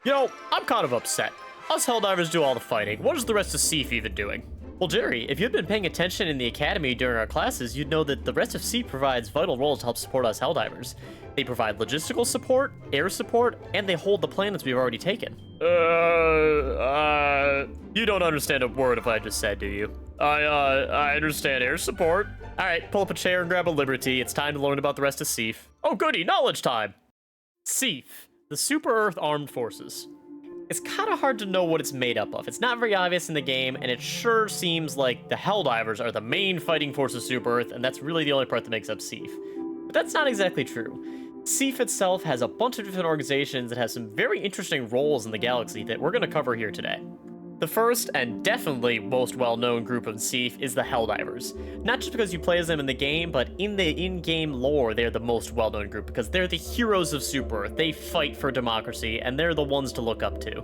You know, I'm kind of upset. Us Helldivers do all the fighting. What is the rest of S.E.A.F even doing? Well, Jerry, if you'd been paying attention in the academy during our classes, you'd know that the rest of S.E.A.F provides vital roles to help support us Helldivers. They provide logistical support, air support, and they hold the planets we've already taken. You don't understand a word of what I just said, do you? I understand air support. All right, pull up a chair and grab a liberty. It's time to learn about the rest of S.E.A.F. Oh, goody, knowledge time! S.E.A.F, the Super Earth Armed Forces. It's kind of hard to know what it's made up of. It's not very obvious in the game, and it sure seems like the Helldivers are the main fighting force of Super Earth, and that's really the only part that makes up S.E.A.F. But that's not exactly true. S.E.A.F itself has a bunch of different organizations that have some very interesting roles in the galaxy that we're going to cover here today. The first, and definitely most well-known group of S.E.A.F is the Helldivers. Not just because you play as them in the game, but in the in-game lore, they're the most well-known group because they're the heroes of Super Earth. They fight for democracy, and they're the ones to look up to.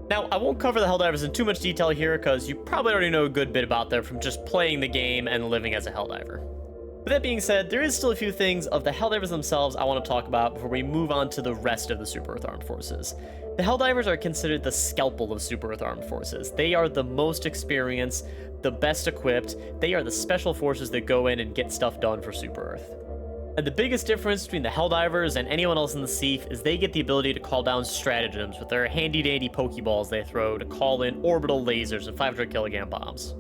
Now, I won't cover the Helldivers in too much detail here because you probably already know a good bit about them from just playing the game and living as a Helldiver. With that being said, there is still a few things of the Helldivers themselves I want to talk about before we move on to the rest of the Super Earth Armed Forces. The Helldivers are considered the scalpel of Super Earth Armed Forces. They are the most experienced, the best equipped, they are the special forces that go in and get stuff done for Super Earth. And the biggest difference between the Helldivers and anyone else in the S.E.A.F is they get the ability to call down stratagems with their handy-dandy Pokeballs they throw to call in orbital lasers and 500 kilogram bombs.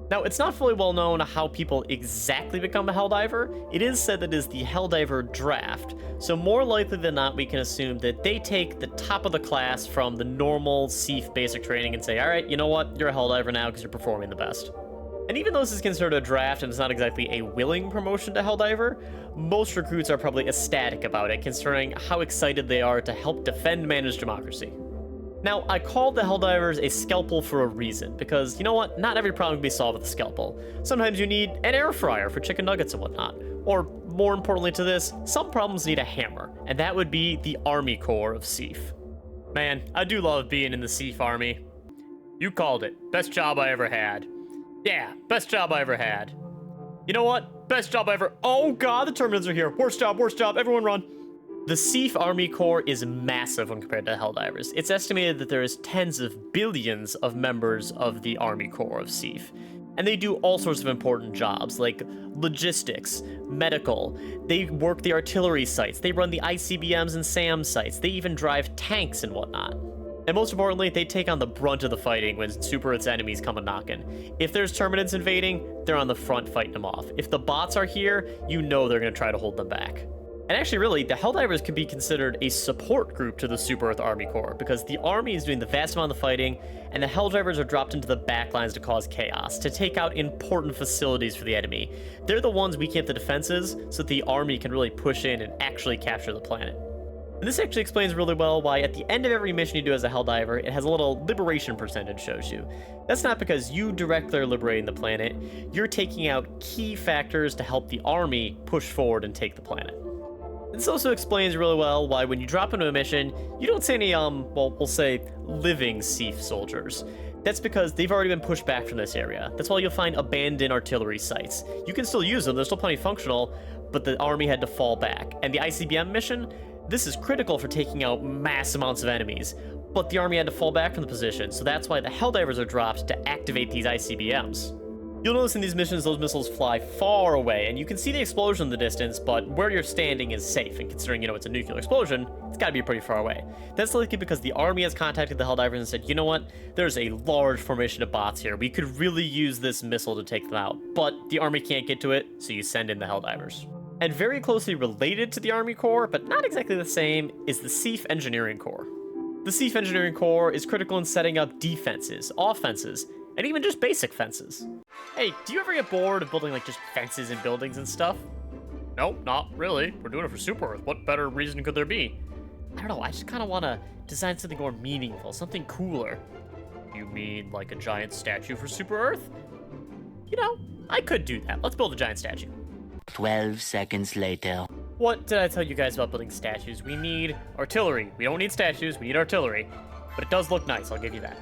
Now, it's not fully well known how people exactly become a Helldiver. It is said that it is the Helldiver draft, so more likely than not, we can assume that they take the top of the class from the normal S.E.A.F basic training and say, all right, you know what, you're a Helldiver now because you're performing the best. And even though this is considered a draft and it's not exactly a willing promotion to Helldiver, most recruits are probably ecstatic about it, considering how excited they are to help defend managed democracy. Now, I called the Helldivers a scalpel for a reason, because you know what? Not every problem can be solved with a scalpel. Sometimes you need an air fryer for chicken nuggets and whatnot. Or, more importantly to this, some problems need a hammer, and that would be the Army Corps of S.E.A.F. Man, I do love being in the S.E.A.F Army. You called it. Best job I ever had. Yeah, best job I ever had. You know what? Best job I ever... Oh god, the Terminators are here. Worst job, everyone run. The S.E.A.F Army Corps is massive when compared to the Helldivers. It's estimated that there is tens of billions of members of the Army Corps of S.E.A.F. And they do all sorts of important jobs, like logistics, medical, they work the artillery sites, they run the ICBMs and SAM sites, they even drive tanks and whatnot. And most importantly, they take on the brunt of the fighting when Super Earth's enemies come a-knockin'. If there's Terminids invading, they're on the front fighting them off. If the bots are here, you know they're going to try to hold them back. And actually, really, the Helldivers can be considered a support group to the Super Earth Army Corps, because the army is doing the vast amount of the fighting, and the Helldivers are dropped into the backlines to cause chaos, to take out important facilities for the enemy. They're the ones we keep the defenses, so that the army can really push in and actually capture the planet. And this actually explains really well why at the end of every mission you do as a Helldiver, it has a little liberation percentage shows you. That's not because you directly are liberating the planet, you're taking out key factors to help the army push forward and take the planet. This also explains really well why when you drop into a mission, you don't see any, well, we'll say, living S.E.A.F soldiers. That's because they've already been pushed back from this area. That's why you'll find abandoned artillery sites. You can still use them, they're still plenty functional, but the army had to fall back. And the ICBM mission, this is critical for taking out mass amounts of enemies, but the army had to fall back from the position, so that's why the Helldivers are dropped to activate these ICBMs. You'll notice in these missions, those missiles fly far away, and you can see the explosion in the distance, but where you're standing is safe, and considering, you know, it's a nuclear explosion, it's gotta be pretty far away. That's likely because the army has contacted the Helldivers and said, you know what, there's a large formation of bots here, we could really use this missile to take them out, but the army can't get to it, so you send in the Helldivers. And very closely related to the Army Corps, but not exactly the same, is the S.E.A.F Engineering Corps. The S.E.A.F Engineering Corps is critical in setting up defenses, offenses, and even just basic fences. Hey, do you ever get bored of building like just fences and buildings and stuff? Nope, not really. We're doing it for Super Earth. What better reason could there be? I don't know, I just kind of want to design something more meaningful, something cooler. You mean like a giant statue for Super Earth? You know, I could do that. Let's build a giant statue. 12 seconds later. What did I tell you guys about building statues? We need artillery. We don't need statues, we need artillery. But it does look nice, I'll give you that.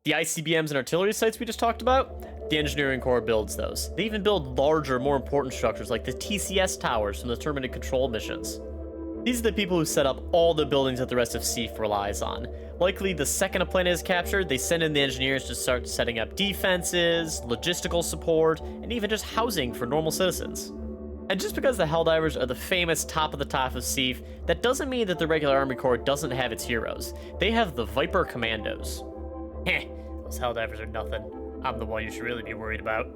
The ICBMs and artillery sites we just talked about, the Engineering Corps builds those. They even build larger, more important structures like the TCS towers from the Terminated Control missions. These are the people who set up all the buildings that the rest of S.E.A.F relies on. Likely, the second a planet is captured, they send in the engineers to start setting up defenses, logistical support, and even just housing for normal citizens. And just because the Helldivers are the famous top of the top of S.E.A.F, that doesn't mean that the regular Army Corps doesn't have its heroes. They have the Viper Commandos. Heh, those Helldivers are nothing. I'm the one you should really be worried about.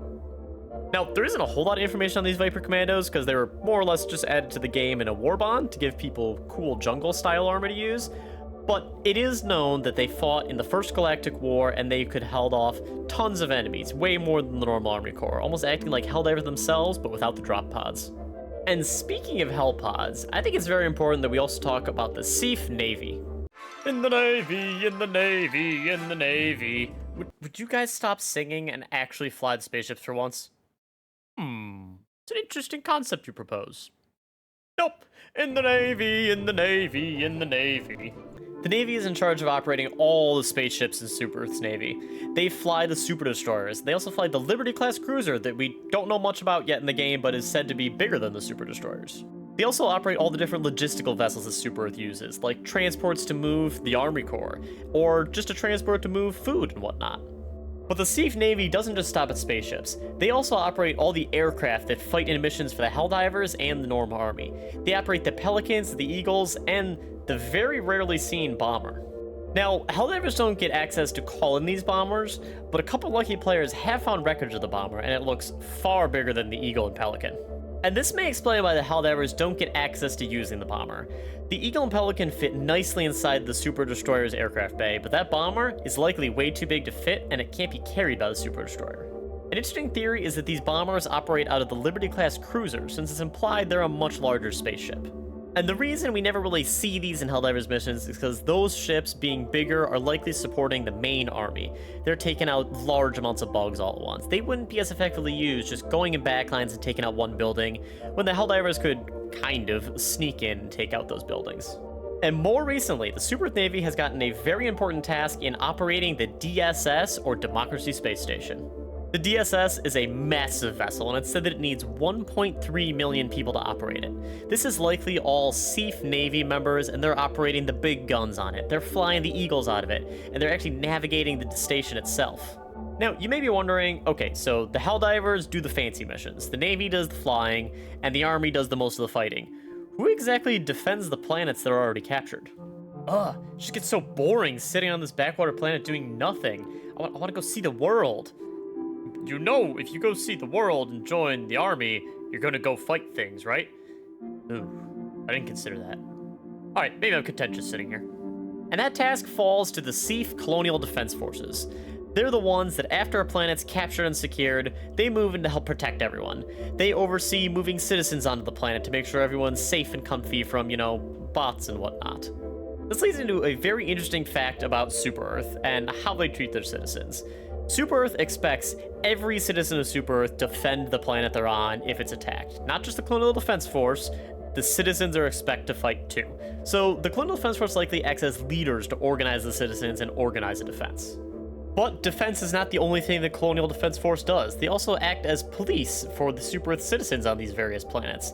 Now, there isn't a whole lot of information on these Viper Commandos because they were more or less just added to the game in a war bond to give people cool jungle-style armor to use, but it is known that they fought in the First Galactic War and they could held off tons of enemies, way more than the normal Army Corps, almost acting like Helldivers themselves, but without the drop pods. And speaking of Hell pods, I think it's very important that we also talk about the S.E.A.F Navy. In the Navy, in the Navy, in the Navy. Would you guys stop singing and actually fly the spaceships for once? It's an interesting concept you propose. Nope. In the Navy, in the Navy, in the Navy. The Navy is in charge of operating all the spaceships in Super Earth's Navy. They fly the super destroyers. They also fly the Liberty-class cruiser that we don't know much about yet in the game, but is said to be bigger than the super destroyers. They also operate all the different logistical vessels that Super Earth uses, like transports to move the Army Corps, or just a transport to move food and whatnot. But the S.E.A.F Navy doesn't just stop at spaceships. They also operate all the aircraft that fight in missions for the Helldivers and the normal army. They operate the Pelicans, the Eagles, and the very rarely seen bomber. Now, Helldivers don't get access to call in these bombers, but a couple lucky players have found records of the bomber, and it looks far bigger than the Eagle and Pelican. And this may explain why the Helldivers don't get access to using the bomber. The Eagle and Pelican fit nicely inside the Super Destroyer's aircraft bay, but that bomber is likely way too big to fit, and it can't be carried by the Super Destroyer. An interesting theory is that these bombers operate out of the Liberty-class cruiser, since it's implied they're a much larger spaceship. And the reason we never really see these in Helldivers missions is because those ships, being bigger, are likely supporting the main army. They're taking out large amounts of bugs all at once. They wouldn't be as effectively used just going in backlines and taking out one building, when the Helldivers could kind of sneak in and take out those buildings. And more recently, the Super Earth Navy has gotten a very important task in operating the DSS, or Democracy Space Station. The DSS is a massive vessel, and it's said that it needs 1.3 million people to operate it. This is likely all S.E.A.F Navy members, and they're operating the big guns on it. They're flying the Eagles out of it, and they're actually navigating the station itself. Now, you may be wondering, okay, so the Helldivers do the fancy missions, the Navy does the flying, and the Army does the most of the fighting. Who exactly defends the planets that are already captured? Ugh, it just gets so boring sitting on this backwater planet doing nothing. I want to go see the world. You know, if you go see the world and join the army, you're gonna go fight things, right? Ooh, I didn't consider that. Alright, maybe I'm content just sitting here. And that task falls to the S.E.A.F Colonial Defense Forces. They're the ones that after a planet's captured and secured, they move in to help protect everyone. They oversee moving citizens onto the planet to make sure everyone's safe and comfy from, bots and whatnot. This leads into a very interesting fact about Super Earth and how they treat their citizens. Super Earth expects every citizen of Super Earth to defend the planet they're on if it's attacked. Not just the Colonial Defense Force, the citizens are expected to fight too. So the Colonial Defense Force likely acts as leaders to organize the citizens and organize a defense. But defense is not the only thing the Colonial Defense Force does. They also act as police for the Super Earth citizens on these various planets.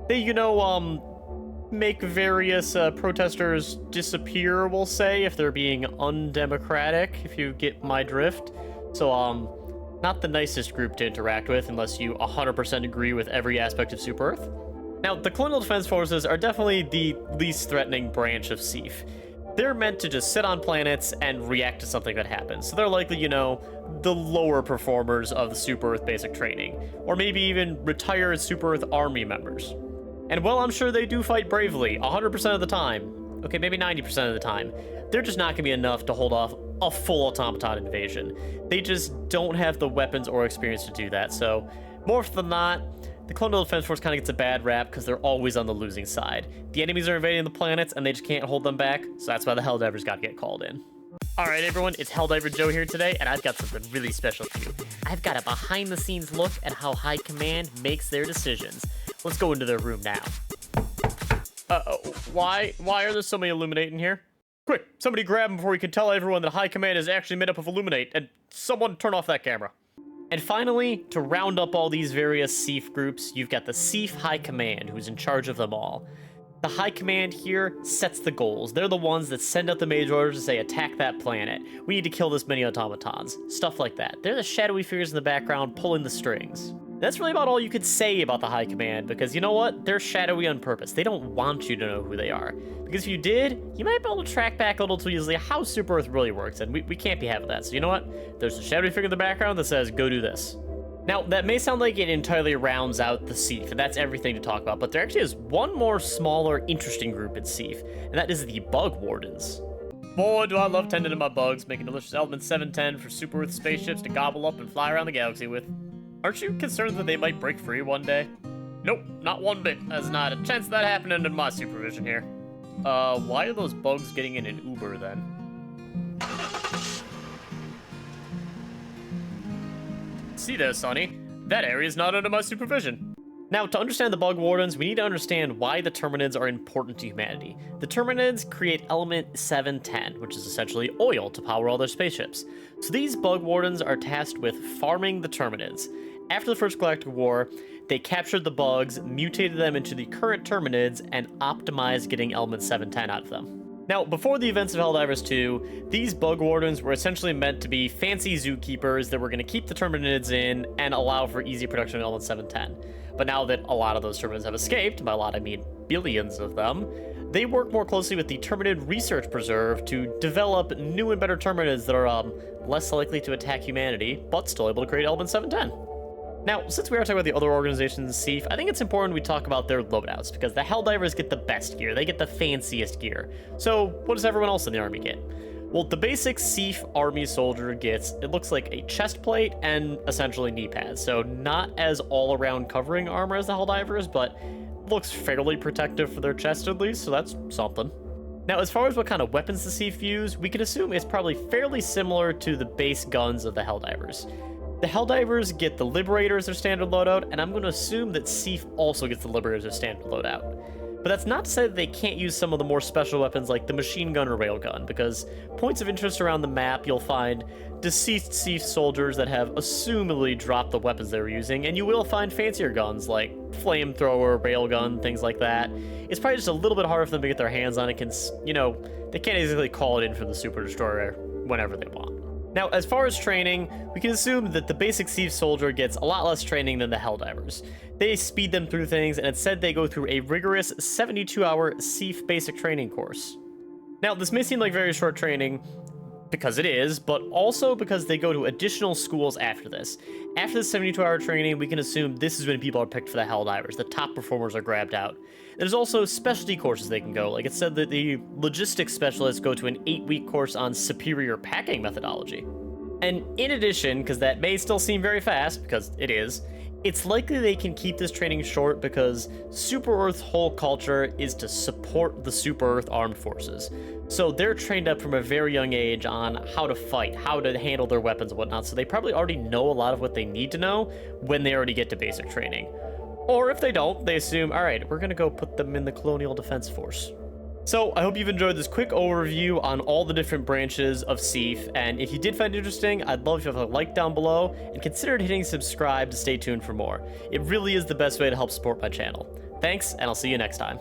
They, make various protesters disappear, we'll say, if they're being undemocratic, if you get my drift. So, not the nicest group to interact with unless you 100% agree with every aspect of Super Earth. Now, the Colonial Defense Forces are definitely the least threatening branch of S.E.A.F. They're meant to just sit on planets and react to something that happens. So they're likely, the lower performers of the Super Earth basic training, or maybe even retired Super Earth Army members. And while I'm sure they do fight bravely 100% of the time, okay, maybe 90% of the time, they're just not going to be enough to hold off a full automaton invasion. They just don't have the weapons or experience to do that, so more often than not, the Colonial Defense Force kind of gets a bad rap because they're always on the losing side. The enemies are invading the planets and they just can't hold them back, so that's why the Helldivers got to get called in. Alright everyone, it's Helldiver Joe here today, and I've got something really special for you. I've got a behind-the-scenes look at how High Command makes their decisions. Let's go into their room now. Why are there so many Illuminate in here? Quick, somebody grab him before we can tell everyone that High Command is actually made up of Illuminate, and someone turn off that camera. And finally, to round up all these various S.E.A.F groups, you've got the S.E.A.F High Command, who's in charge of them all. The High Command here sets the goals. They're the ones that send out the major orders to say, attack that planet. We need to kill this many automatons. Stuff like that. They're the shadowy figures in the background pulling the strings. That's really about all you could say about the High Command, because you know what? They're shadowy on purpose. They don't want you to know who they are. Because if you did, you might be able to track back a little too easily how Super Earth really works, and we can't be having that. So you know what? There's a shadowy figure in the background that says, go do this. Now, that may sound like it entirely rounds out the S.E.A.F, and that's everything to talk about, but there actually is one more smaller, interesting group in S.E.A.F, and that is the Bug Wardens. Boy, do I love tending to my bugs, making delicious Element 710 for Super Earth spaceships to gobble up and fly around the galaxy with. Aren't you concerned that they might break free one day? Nope, not one bit. There's not a chance of that happening under my supervision here. Why are those bugs getting in an Uber then? See there, Sonny. That area is not under my supervision. Now, to understand the Bug Wardens, we need to understand why the Terminids are important to humanity. The Terminids create Element 710, which is essentially oil to power all their spaceships. So these Bug Wardens are tasked with farming the Terminids. After the First Galactic War, they captured the bugs, mutated them into the current Terminids, and optimized getting Element 710 out of them. Now, before the events of Helldivers 2, these Bug Wardens were essentially meant to be fancy zookeepers that were going to keep the Terminids in and allow for easy production of Element 710. But now that a lot of those Terminids have escaped, by a lot I mean billions of them, they work more closely with the Terminid Research Preserve to develop new and better Terminids that are less likely to attack humanity, but still able to create Element 710. Now, since we are talking about the other organizations in S.E.A.F, I think it's important we talk about their loadouts, because the Helldivers get the best gear, they get the fanciest gear. So, what does everyone else in the army get? Well, the basic S.E.A.F army soldier gets, it looks like a chest plate and essentially knee pads, so not as all-around covering armor as the Helldivers, but looks fairly protective for their chest at least, so that's something. Now, as far as what kind of weapons the S.E.A.F use, we can assume it's probably fairly similar to the base guns of the Helldivers. The Helldivers get the Liberator as their standard loadout, and I'm going to assume that S.E.A.F also gets the Liberator as their standard loadout. But that's not to say that they can't use some of the more special weapons like the machine gun or railgun, because points of interest around the map, you'll find deceased S.E.A.F soldiers that have assumedly dropped the weapons they were using, and you will find fancier guns like flamethrower, railgun, things like that. It's probably just a little bit harder for them to get their hands on it, because, you know, they can't easily call it in from the Super Destroyer whenever they want. Now, as far as training, we can assume that the basic S.E.A.F soldier gets a lot less training than the Helldivers. They speed them through things, and it's said they go through a rigorous 72-hour S.E.A.F basic training course. Now, this may seem like very short training, because it is, but also because they go to additional schools after this. After the 72-hour training, we can assume this is when people are picked for the Helldivers. The top performers are grabbed out. There's also specialty courses they can go. Like it said that the logistics specialists go to an 8-week course on superior packing methodology. And in addition, because that may still seem very fast, because it is, it's likely they can keep this training short because Super Earth's whole culture is to support the Super Earth armed forces. So they're trained up from a very young age on how to fight, how to handle their weapons and whatnot, so they probably already know a lot of what they need to know when they already get to basic training. Or if they don't, they assume, all right, we're going to go put them in the Colonial Defense Force. So I hope you've enjoyed this quick overview on all the different branches of S.E.A.F, and if you did find it interesting, I'd love if you have a like down below, and consider hitting subscribe to stay tuned for more. It really is the best way to help support my channel. Thanks, and I'll see you next time.